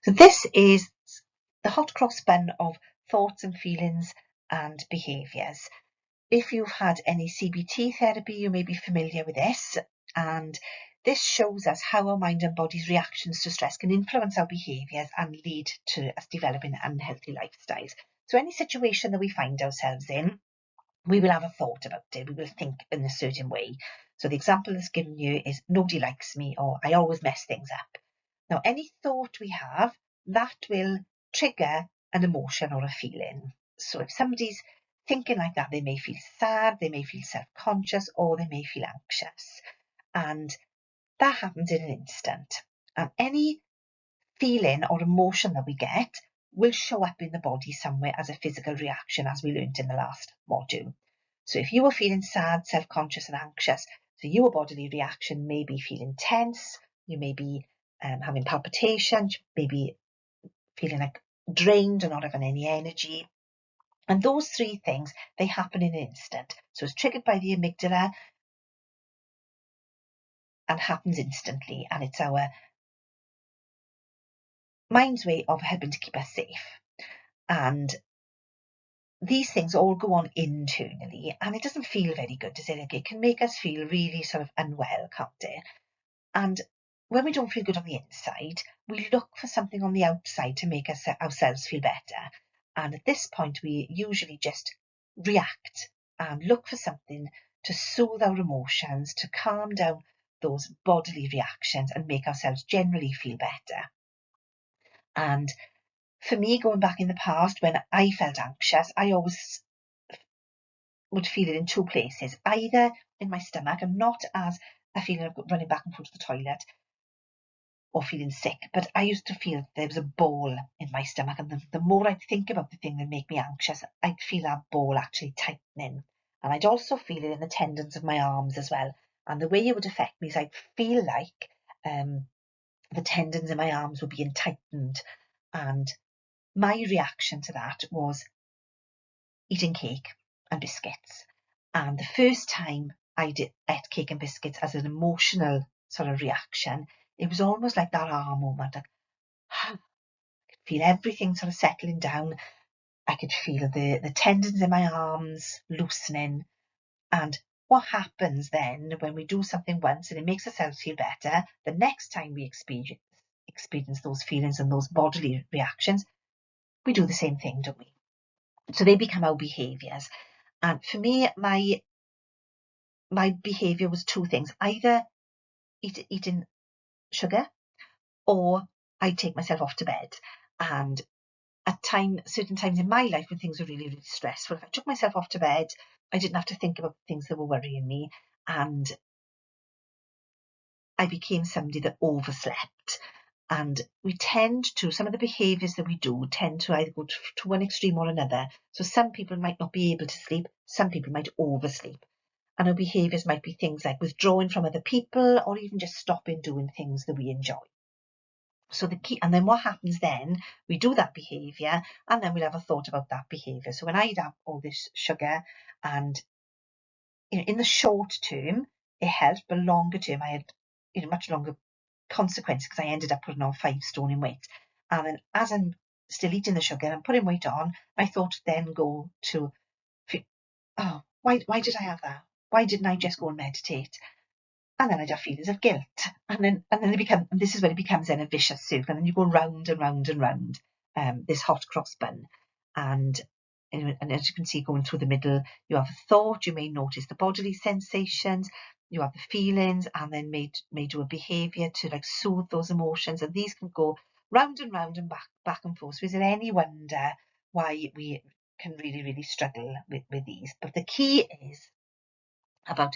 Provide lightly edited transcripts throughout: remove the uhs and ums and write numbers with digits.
So this is the hot cross bun of thoughts and feelings and behaviours. If you've had any CBT therapy, you may be familiar with this, and this shows us how our mind and body's reactions to stress can influence our behaviours and lead to us developing unhealthy lifestyles. So any situation that we find ourselves in, we will have a thought about it. We will think in a certain way. So the example that's given you is nobody likes me, or I always mess things up. Now, any thought we have, that will trigger an emotion or a feeling. So if somebody's thinking like that, they may feel sad, they may feel self-conscious, or they may feel anxious. And that happens in an instant. And any feeling or emotion that we get will show up in the body somewhere as a physical reaction, as we learned in the last module. So if you were feeling sad, self-conscious and anxious, so your bodily reaction may be feeling tense, you may be having palpitations, maybe feeling like drained and not having any energy. And those three things, they happen in an instant. So it's triggered by the amygdala and happens instantly. And it's our mind's way of helping to keep us safe. And these things all go on internally, and it doesn't feel very good, does it? It can make us feel really sort of unwell, can't it? And when we don't feel good on the inside, we look for something on the outside to make ourselves feel better. And at this point, we usually just react and look for something to soothe our emotions, to calm down those bodily reactions and make ourselves generally feel better. And for me, going back in the past, when I felt anxious, I always would feel it in two places, either in my stomach, and not as a feeling of running back and forth to the toilet or feeling sick, but I used to feel there was a ball in my stomach, and the more I'd think about the thing that made me anxious, I'd feel that ball actually tightening. And I'd also feel it in the tendons of my arms as well. And the way it would affect me is I'd feel like the tendons in my arms were being tightened. And my reaction to that was eating cake and biscuits. And the first time I ate cake and biscuits as an emotional sort of reaction, it was almost like that aha moment. I could feel everything sort of settling down. I could feel the tendons in my arms loosening. And what happens then when we do something once and it makes ourselves feel better, the next time we experience those feelings and those bodily reactions, we do the same thing, don't we? So they become our behaviours. And for me, my behaviour was two things: either eating sugar, or I'd take myself off to bed. And at certain times in my life when things were really, really stressful, if I took myself off to bed, I didn't have to think about things that were worrying me, and I became somebody that overslept. And we tend to, some of the behaviours that we do tend to either go to one extreme or another. So some people might not be able to sleep, some people might oversleep. And our behaviours might be things like withdrawing from other people, or even just stopping doing things that we enjoy. So the key, and then what happens then, we do that behaviour, and then we'll have a thought about that behaviour. So when I'd have all this sugar, and in the short term, it helped, but longer term, I had much longer consequences, because I ended up putting on 5 stone in weight. And then as I'm still eating the sugar and putting weight on, my thought then go to, oh, why did I have that? Why didn't I just go and meditate? And then I'd have feelings of guilt. And then this is when it becomes then a vicious circle. And then you go round and round and round this hot cross bun. And as you can see, going through the middle, you have a thought, you may notice the bodily sensations, you have the feelings, and then may do a behaviour to like soothe those emotions. And these can go round and round and back and forth. So is it any wonder why we can really, really struggle with these? But the key is about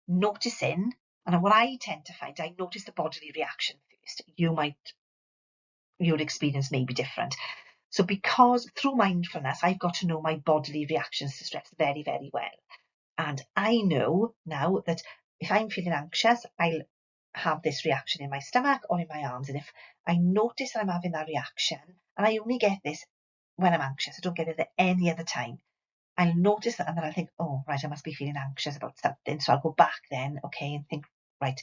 noticing, and what I tend to find, I notice the bodily reaction first. Your experience may be different. So because through mindfulness, I've got to know my bodily reactions to stress very, very well. And I know now that if I'm feeling anxious, I'll have this reaction in my stomach or in my arms. And if I notice that I'm having that reaction, and I only get this when I'm anxious, I don't get it at any other time, I'll notice that, and then I'll think, oh, right, I must be feeling anxious about something. So I'll go back then, okay, and think, right,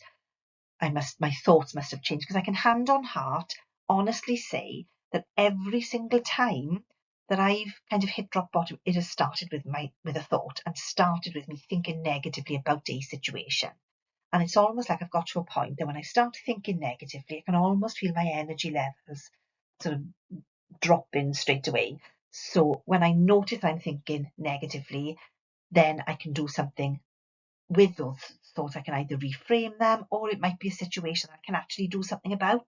my thoughts must have changed, because I can hand on heart, honestly say that every single time that I've kind of hit rock bottom, it has started with a thought and started with me thinking negatively about a situation. And it's almost like I've got to a point that when I start thinking negatively, I can almost feel my energy levels sort of dropping straight away. So when I notice I'm thinking negatively, then I can do something with those thoughts. I can either reframe them, or it might be a situation I can actually do something about,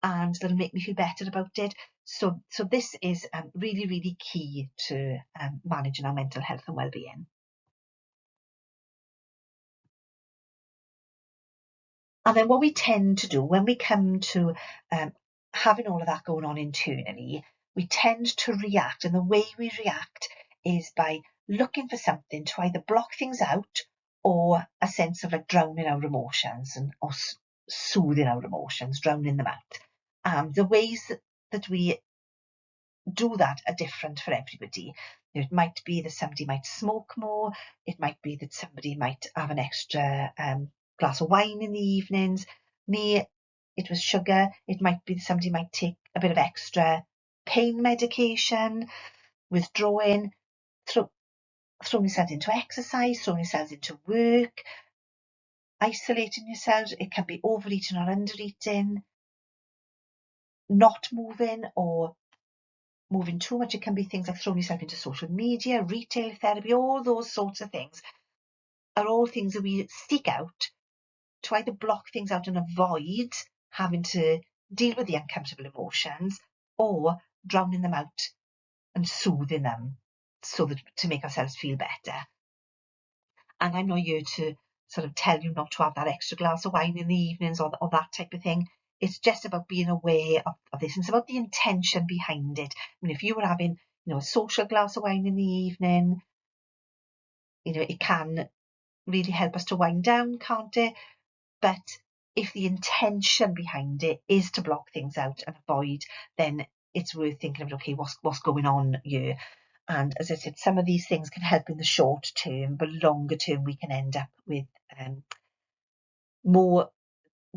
and that'll make me feel better about it. So this is really, really key to managing our mental health and well-being. And then what we tend to do when we come to having all of that going on internally, we tend to react. And the way we react is by looking for something to either block things out, or a sense of like drowning our emotions, or soothing our emotions, drowning them out. The ways that we do that are different for everybody. It might be that somebody might smoke more. It might be that somebody might have an extra glass of wine in the evenings. Me, it was sugar. It might be that somebody might take a bit of extra pain medication, withdrawing, throwing yourselves into exercise, throwing yourselves into work, isolating yourselves. It can be overeating or undereating, not moving or moving too much. It can be things like throwing yourself into social media, retail therapy. All those sorts of things are all things that we seek out to either block things out and avoid having to deal with the uncomfortable emotions, or drowning them out and soothing them so that to make ourselves feel better. And I'm not here to sort of tell you not to have that extra glass of wine in the evenings, or that type of thing. It's just about being aware of this. And it's about the intention behind it. I mean, if you were having, a social glass of wine in the evening, it can really help us to wind down, can't it? But if the intention behind it is to block things out and avoid, then it's worth thinking about, okay, what's going on here? And as I said, some of these things can help in the short term, but longer term we can end up with more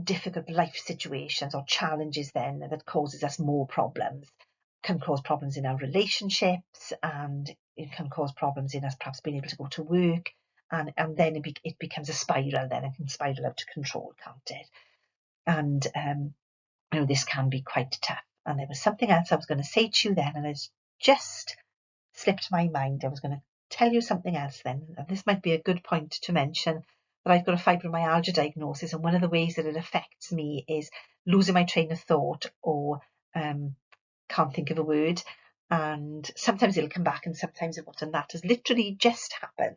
difficult life situations or challenges then that causes us more problems. Can cause problems in our relationships, and it can cause problems in us perhaps being able to go to work, and then it becomes a spiral. Then it can spiral out to control, can't it? And this can be quite tough. And there was something else I was going to say to you then, and it's just slipped my mind. I was going to tell you something else then, and this might be a good point to mention, that I've got a fibromyalgia diagnosis, and one of the ways that it affects me is losing my train of thought, or can't think of a word, and sometimes it'll come back and sometimes it won't, and that has literally just happened.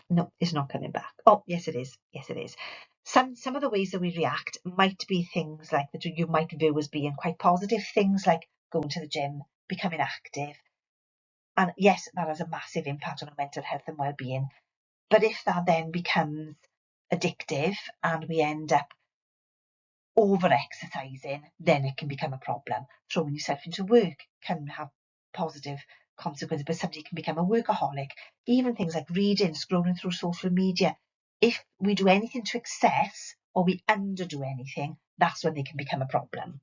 No, it's not coming back. Oh, yes it is. Yes it is. Some of the ways that we react might be things like that you might view as being quite positive, things like going to the gym, becoming active. And yes, that has a massive impact on our mental health and well-being. But if that then becomes addictive and we end up over-exercising, then it can become a problem. Throwing yourself into work can have positive consequences, but somebody can become a workaholic. Even things like reading, scrolling through social media. If we do anything to excess, or we underdo anything, that's when they can become a problem.